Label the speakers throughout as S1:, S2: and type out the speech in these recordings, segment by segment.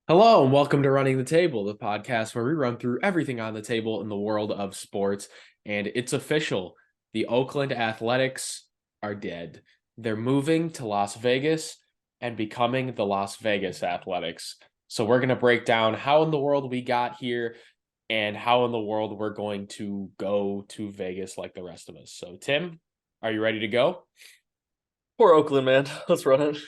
S1: Hello and welcome to Running the Table, the podcast where we run through everything on the table in the world of sports. And it's official. The Oakland Athletics are dead. They're moving to Las Vegas and becoming the Las Vegas Athletics. So we're going to break down how in the world we got here and how in the world we're going to go to Vegas like the rest of us. So Tim, are you ready to go?
S2: Poor Oakland, man. Let's run it.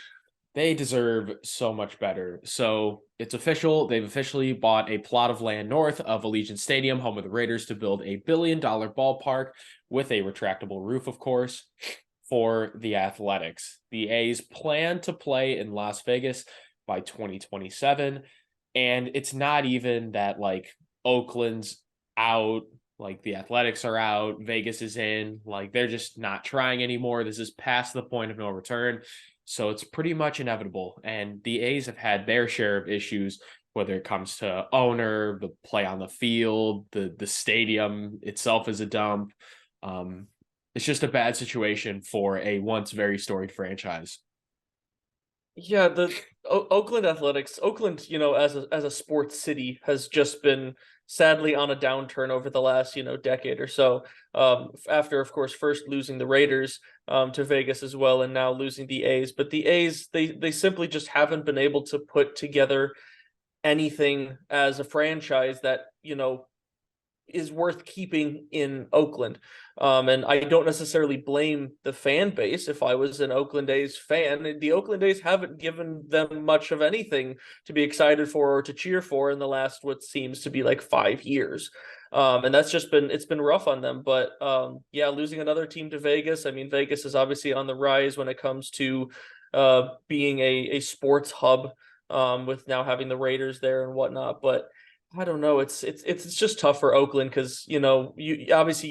S1: They deserve so much better. So it's official. They've officially bought a plot of land north of Allegiant Stadium, home of the Raiders, to build a $1 billion ballpark with a retractable roof, of course, for the Athletics. The A's plan to play in Las Vegas by 2027. And it's not even that like Oakland's out, like the Athletics are out, Vegas is in, like they're just not trying anymore. This is past the point of no return. So it's pretty much inevitable. And the A's have had their share of issues, whether it comes to owner, the play on the field, the stadium itself is a dump. Um, it's just a bad situation for a once very storied franchise.
S2: Yeah, the Oakland Athletics, Oakland, as a sports city, has just been sadly on a downturn over the last, decade or so. After, of course, first losing the Raiders to Vegas as well, and now losing the A's. But the A's, they simply just haven't been able to put together anything as a franchise that, is worth keeping in Oakland. And I don't necessarily blame the fan base. If I was an Oakland A's fan, the Oakland A's haven't given them much of anything to be excited for or to cheer for in the last what seems to be like 5 years. And that's just it's been rough on them. But yeah, losing another team to Vegas. I mean, Vegas is obviously on the rise when it comes to being a sports hub, with now having the Raiders there and whatnot. But I don't know. It's just tough for Oakland because you obviously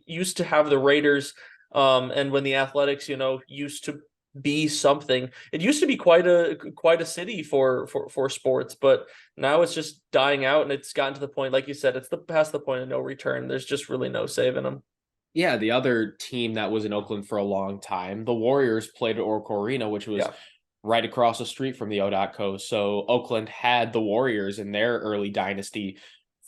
S2: used to have the Raiders, and when the Athletics used to be something. It used to be quite a city for sports, but now it's just dying out, and it's gotten to the point, like you said, it's the past the point of no return. There's just really no saving them.
S1: Yeah, the other team that was in Oakland for a long time, the Warriors played at Oracle Arena, which was
S2: Yeah.
S1: right across the street from the O.Co. So Oakland had the Warriors in their early dynasty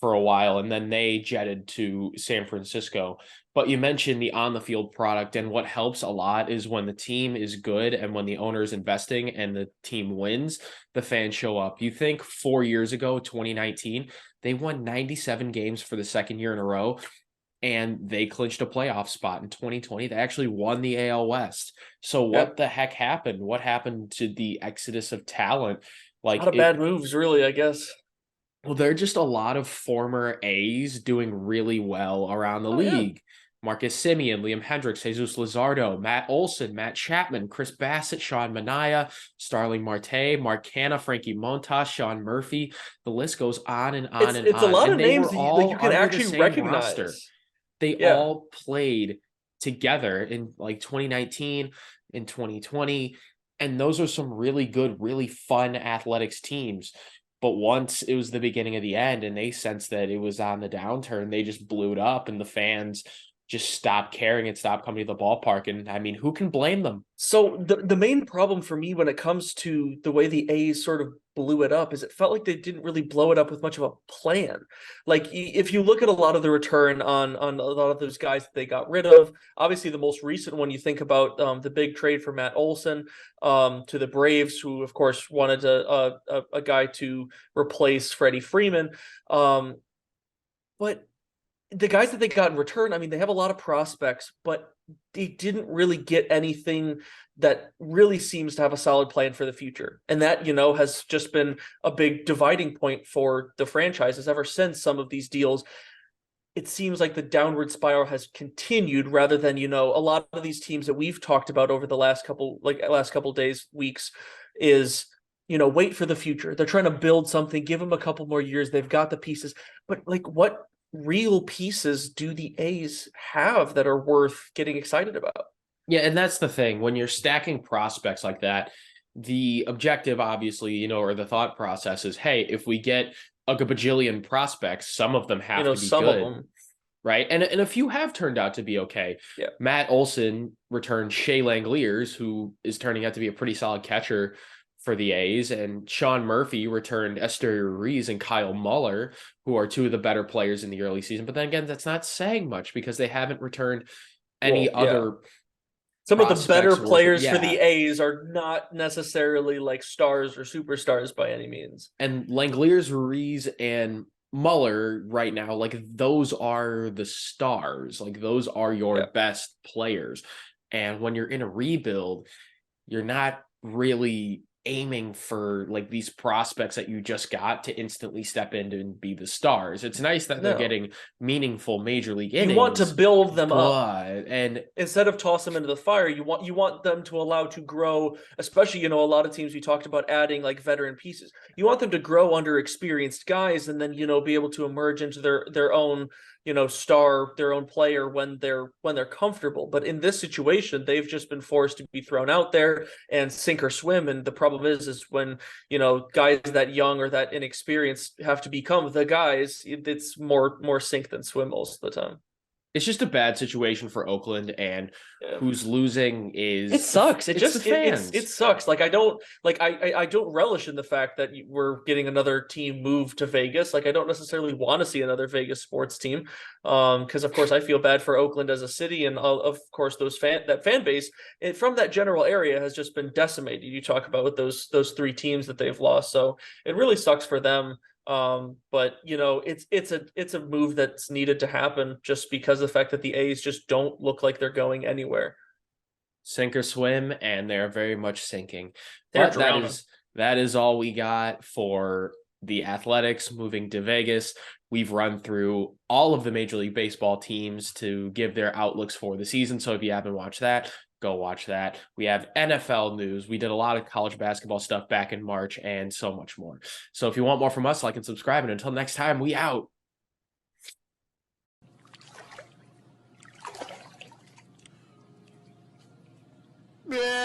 S1: for a while, and then they jetted to San Francisco. But you mentioned the on the field product, and what helps a lot is when the team is good and when the owner is investing and the team wins, the fans show up. You think 4 years ago, 2019, they won 97 games for the second year in a row and they clinched a playoff spot in 2020. They actually won the AL West. So
S2: Yeah.
S1: what the heck happened? What happened to the exodus of talent?
S2: A lot
S1: Like
S2: of
S1: it,
S2: bad moves, really, I guess.
S1: well, there are just a lot of former A's doing really well around the
S2: Oh yeah.
S1: league. Marcus Simeon, Liam Hendricks, Jesus Luzardo, Matt Olson, Matt Chapman, Chris Bassett, Sean Manaea, Starling Marte, Mark Canha, Frankie Montas, Sean Murphy. The list goes on and on
S2: It's
S1: and
S2: it's a
S1: on.
S2: lot
S1: And
S2: of
S1: they
S2: names
S1: were
S2: that you
S1: all
S2: can
S1: under the
S2: actually
S1: same roster.
S2: recognize.
S1: They
S2: Yeah.
S1: all played together in like 2019 and 2020. And those are some really good, really fun athletics teams. But once it was the beginning of the end and they sensed that it was on the downturn, they just blew it up and the fans just stopped caring and stopped coming to the ballpark. And I mean, who can blame them?
S2: So the main problem for me when it comes to the way the A's sort of blew it up is it felt like they didn't really blow it up with much of a plan. Like if you look at a lot of the return on a lot of those guys that they got rid of, obviously the most recent one you think about, the big trade for Matt Olson, to the Braves, who of course wanted a guy to replace Freddie Freeman. Um, but the guys that they got in return, I mean, they have a lot of prospects, but they didn't really get anything that really seems to have a solid plan for the future. And that, has just been a big dividing point for the franchises ever since some of these deals. It seems like the downward spiral has continued rather than, a lot of these teams that we've talked about over the last couple days, weeks is, wait for the future. They're trying to build something, give them a couple more years. They've got the pieces, but like what real pieces do the A's have that are worth getting excited about?
S1: Yeah, and that's the thing. When you're stacking prospects like that, the objective, obviously, or the thought process is, hey, if we get a bajillion prospects, some of them have to be
S2: Some of
S1: good,
S2: them.
S1: right? And a few have turned out to be okay.
S2: Yeah.
S1: Matt Olson returned Shea Langeliers, who is turning out to be a pretty solid catcher for the A's, and Sean Murphy returned Esteury Ruiz and Kyle Muller, who are two of the better players in the early season. But then again, that's not saying much because they haven't returned any
S2: Well, yeah.
S1: other
S2: Some of the better
S1: prospects worth it.
S2: players for the
S1: Yeah.
S2: A's are not necessarily like stars or superstars by any means.
S1: And Langeliers, Ruiz, and Muller right now, like those are the stars. Like those are your
S2: Yeah.
S1: best players. And when you're in a rebuild, you're not really aiming for like these prospects that you just got to instantly step in and be the stars. It's nice that they're
S2: No.
S1: getting meaningful major league
S2: You want to
S1: innings,
S2: build them up.
S1: and
S2: Instead of toss them into the fire, you want them to allow to grow, especially, a lot of teams we talked about adding like veteran pieces. You want them to grow under experienced guys and then, be able to emerge into their own, star, their own player when they're comfortable. But in this situation, they've just been forced to be thrown out there and sink or swim. And the problem is when, guys that young or that inexperienced have to become the guys, it's more sink than swim most of the time.
S1: it's just a bad situation for Oakland, and
S2: Yeah.
S1: who's losing is
S2: It sucks. It
S1: it's
S2: just
S1: the fans.
S2: it sucks. Like I don't relish in the fact that we're getting another team moved to Vegas. Like I don't necessarily want to see another Vegas sports team, because of course I feel bad for Oakland as a city, and of course that fan base from that general area has just been decimated. You talk about with those three teams that they've lost, so it really sucks for them. But it's a move that's needed to happen just because of the fact that the A's just don't look like they're going anywhere.
S1: Sink or swim, and they're very much sinking.
S2: They're
S1: But
S2: drowning.
S1: that is all we got for the Athletics moving to Vegas. We've run through all of the Major League Baseball teams to give their outlooks for the season. So if you haven't watched that, go watch that. We have NFL news. We did a lot of college basketball stuff back in March and so much more. So if you want more from us, like and subscribe. And until next time, we out.
S3: Yeah.